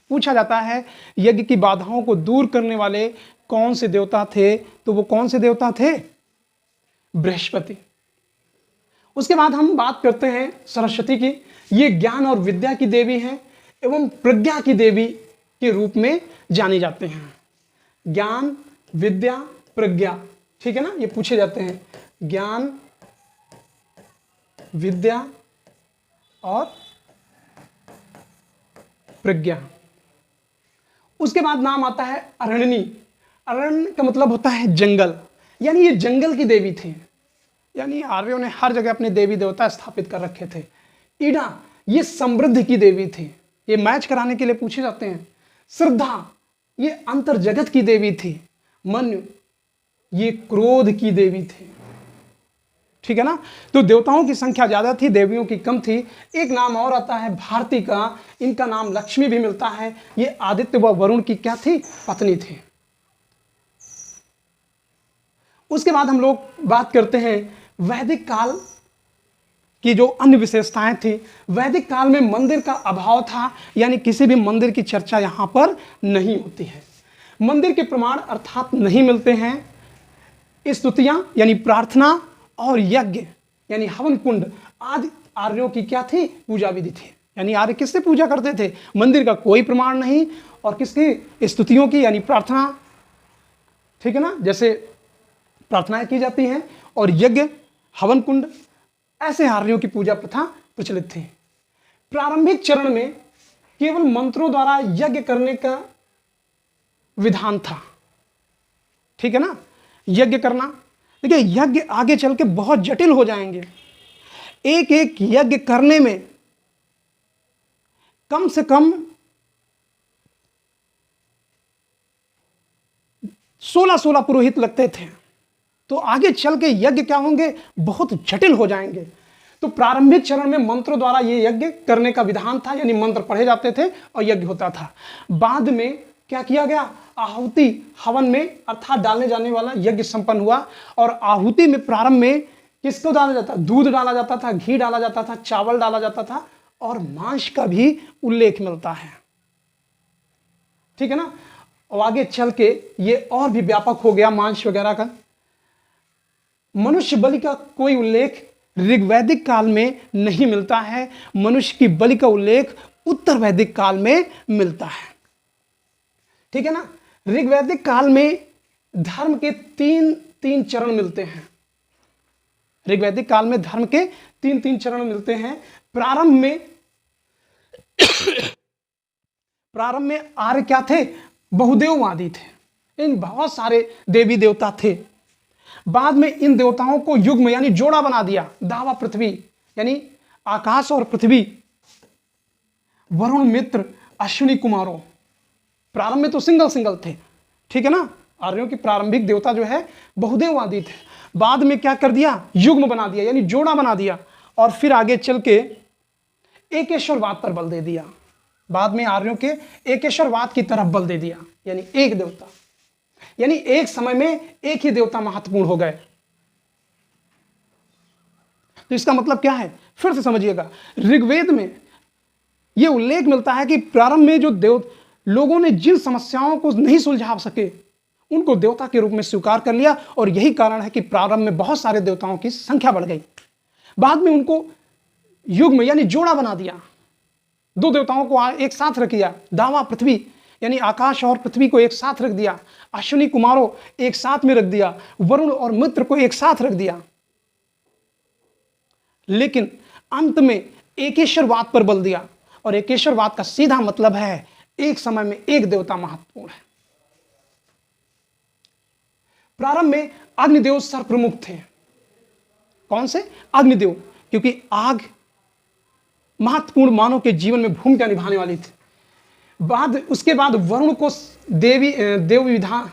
पूछा जाता है यज्ञ की बाधाओं को दूर करने वाले कौन से देवता थे? तो वो कौन से देवता थे? बृहस्पति। उसके बाद हम बात करते हैं सरस्वती की। ये ज्ञान और विद्या की देवी हैं एवं प्रज्ञा की देवी के रूप में जाने जाते हैं। ज्ञान, विद्या, प्रज्ञा, ठीक है ना, ये पूछे जाते हैं। ज्ञान, विद्या और प्रज्ञा। उसके बाद नाम आता है अरण्यनी। अरण्य का मतलब होता है जंगल, यानी ये जंगल की देवी थी। यानी आर्यों ने हर जगह अपने देवी देवता स्थापित कर रखे थे। ईडा, ये समृद्धि की देवी थी। ये मैच कराने के लिए पूछे जाते हैं। श्रद्धा, ये अंतर जगत की देवी थी। मनु, ये क्रोध की देवी थी, ठीक है ना। तो देवताओं की संख्या ज्यादा थी, देवियों की कम थी। एक नाम और आता है भारती का। इनका नाम लक्ष्मी भी मिलता है। ये आदित्य व वरुण की क्या थी? पत्नी थी। उसके बाद हम लोग बात करते हैं वैदिक काल की जो अन्य विशेषताएं थी। वैदिक काल में मंदिर का अभाव था, यानी किसी भी मंदिर की चर्चा यहां पर नहीं होती है। मंदिर के प्रमाण अर्थात नहीं मिलते हैं। स्तुतियां यानी प्रार्थना और यज्ञ यानी हवन कुंड आदि आर्यों की क्या थी? पूजा विधि थी। यानी आर्य किससे पूजा करते थे? मंदिर का कोई प्रमाण नहीं, और किसकी? स्तुतियों की यानी प्रार्थना, ठीक है ना, जैसे प्रार्थनाएं की जाती हैं, और यज्ञ, हवन कुंड, ऐसे आर्यों की पूजा प्रथा प्रचलित थी। प्रारंभिक चरण में केवल मंत्रों द्वारा यज्ञ करने का विधान था। ठीक है ना, यज्ञ करना। देखिए यज्ञ आगे चल के बहुत जटिल हो जाएंगे। एक एक यज्ञ करने में कम से कम 16 पुरोहित लगते थे। तो आगे चल के यज्ञ क्या होंगे, बहुत जटिल हो जाएंगे। तो प्रारंभिक चरण में मंत्रों द्वारा ये यज्ञ करने का विधान था, यानी मंत्र पढ़े जाते थे और यज्ञ होता था। बाद में क्या किया गया, आहुति हवन में अर्थात डालने जाने वाला यज्ञ संपन्न हुआ। और आहुति में प्रारंभ में किसको डाला जाता, दूध डाला जाता था, घी डाला जाता था, चावल डाला जाता था और मांस का भी उल्लेख मिलता है। ठीक है ना। और आगे चल के ये और भी व्यापक हो गया मांस वगैरह का। मनुष्य बलि का कोई उल्लेख ऋग्वैदिक काल में नहीं मिलता है। मनुष्य की बलि का उल्लेख उत्तर वैदिक काल में मिलता है। ठीक है ना। ऋग्वैदिक काल में धर्म के तीन चरण मिलते हैं। ऋग्वैदिक काल में धर्म के तीन चरण मिलते हैं। प्रारंभ में आर्य क्या थे, बहुदेववादी थे। इन बहुत सारे देवी देवता थे। बाद में इन देवताओं को युग्म यानी जोड़ा बना दिया। दावा पृथ्वी यानी आकाश और पृथ्वी, वरुण मित्र अश्विनी कुमारों। प्रारंभ में तो सिंगल थे। ठीक है ना। आर्यों की प्रारंभिक देवता जो है बहुदेववादी थे। बाद में क्या कर दिया, युग्म बना दिया यानी जोड़ा बना दिया। और फिर आगे चल के एकेश्वरवाद पर बल दे दिया। बाद में आर्यों के एकेश्वरवाद की तरफ बल दे दिया, यानी एक देवता, यानी एक समय में एक ही देवता महत्वपूर्ण हो गए। तो इसका मतलब क्या है, फिर से समझिएगा। ऋग्वेद में यह उल्लेख मिलता है कि प्रारंभ में जो लोगों ने जिन समस्याओं को नहीं सुलझा सके उनको देवता के रूप में स्वीकार कर लिया। और यही कारण है कि प्रारंभ में बहुत सारे देवताओं की संख्या बढ़ गई। बाद में उनको युग्म यानी जोड़ा बना दिया। दो देवताओं को एक साथ रख दिया। दावा पृथ्वी यानी आकाश और पृथ्वी को एक साथ रख दिया। अश्विनी कुमारों एक साथ में रख दिया। वरुण और मित्र को एक साथ रख दिया। लेकिन अंत में एकेश्वरवाद पर बल दिया। और एकेश्वरवाद का सीधा मतलब है एक समय में एक देवता महत्वपूर्ण है। प्रारंभ में अग्निदेव सर्वप्रमुख थे। कौन से, अग्निदेव, क्योंकि आग महत्वपूर्ण मानव के जीवन में भूमिका निभाने वाली थी। उसके बाद वरुण को देव विधान,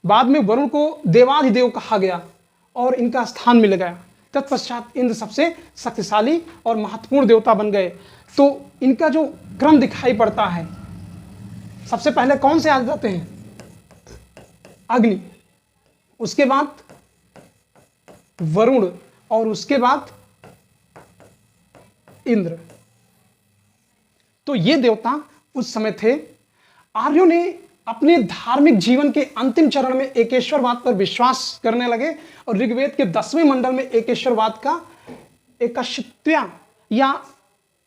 बाद में वरुण को देवाधिदेव कहा गया और इनका स्थान मिल गया। तत्पश्चात इंद्र सबसे शक्तिशाली और महत्वपूर्ण देवता बन गए। तो इनका जो क्रम दिखाई पड़ता है, सबसे पहले कौन से आ जाते हैं, अग्नि, उसके बाद वरुण और उसके बाद इंद्र। तो ये देवता उस समय थे। आर्यों ने अपने धार्मिक जीवन के अंतिम चरण में एकेश्वरवाद पर विश्वास करने लगे और ऋग्वेद के 10वें मंडल में एकेश्वरवाद का एकशित्या या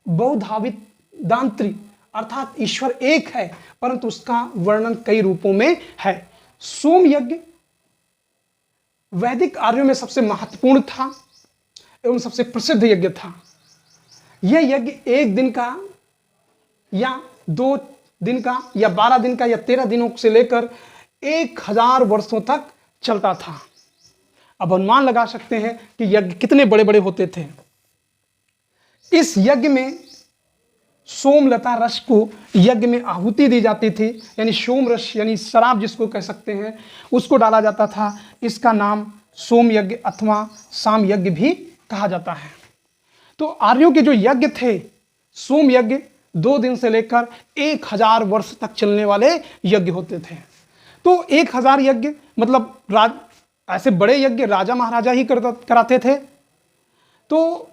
बहुधाविदांत्री अर्थात ईश्वर एक है, परंतु उसका वर्णन कई रूपों में है। सोम यज्ञ वैदिक आर्यों में सबसे महत्वपूर्ण था एवं सबसे प्रसिद्ध यज्ञ था। यह यज्ञ 1 दिन का या 2 दिन का या 12 दिन का या 13 दिनों से लेकर 1000 वर्षों तक चलता था। अब अनुमान लगा सकते हैं कि यज्ञ कितने बड़े बड़े होते थे। इस यज्ञ में सोमलता रस को यज्ञ में आहुति दी जाती थी, यानी सोम रस यानी शराब जिसको कह सकते हैं उसको डाला जाता था। इसका नाम सोम यज्ञ अथवा साम यज्ञ भी कहा जाता है। तो आर्यों के जो यज्ञ थे, सोम यज्ञ 2 दिन से लेकर 1000 वर्ष तक चलने वाले यज्ञ होते थे। तो 1000 यज्ञ मतलब ऐसे बड़े यज्ञ राजा महाराजा ही कराते थे। तो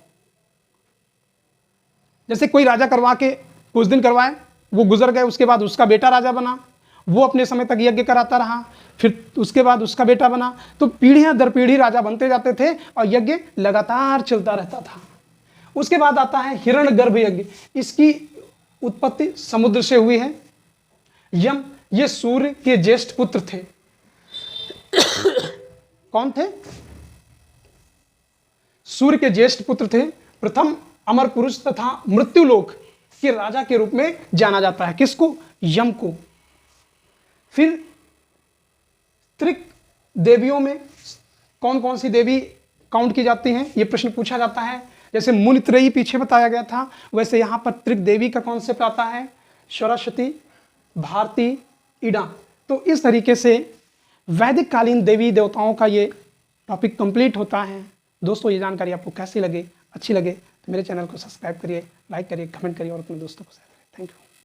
जैसे कोई राजा करवा के कुछ दिन करवाए, वो गुजर गए, उसके बाद उसका बेटा राजा बना, वो अपने समय तक यज्ञ कराता रहा, फिर उसके बाद उसका बेटा बना। तो पीढ़ियां दर पीढ़ी राजा बनते जाते थे और यज्ञ लगातार चलता रहता था। उसके बाद आता है हिरण्यगर्भ यज्ञ। इसकी उत्पत्ति समुद्र से हुई है। यम ये सूर्य के ज्येष्ठ पुत्र थे। कौन थे? सूर्य के ज्येष्ठ पुत्र थे। प्रथम अमर पुरुष तथा मृत्युलोक के राजा के रूप में जाना जाता है। किसको? यम को। फिर त्रिक देवियों में कौन कौन सी देवी काउंट की जाती हैं, ये प्रश्न पूछा जाता है। जैसे मुनित्रयी पीछे बताया गया था, वैसे यहां पर त्रिक देवी का कॉन्सेप्ट आता है, सरस्वती, भारती, ईडा। तो इस तरीके से वैदिक कालीन देवी देवताओं का ये टॉपिक कंप्लीट होता है। दोस्तों ये जानकारी आपको कैसी लगे, अच्छी लगे तो मेरे चैनल को सब्सक्राइब करिए, लाइक करिए, कमेंट करिए और अपने दोस्तों को शेयर करिए। Thank you.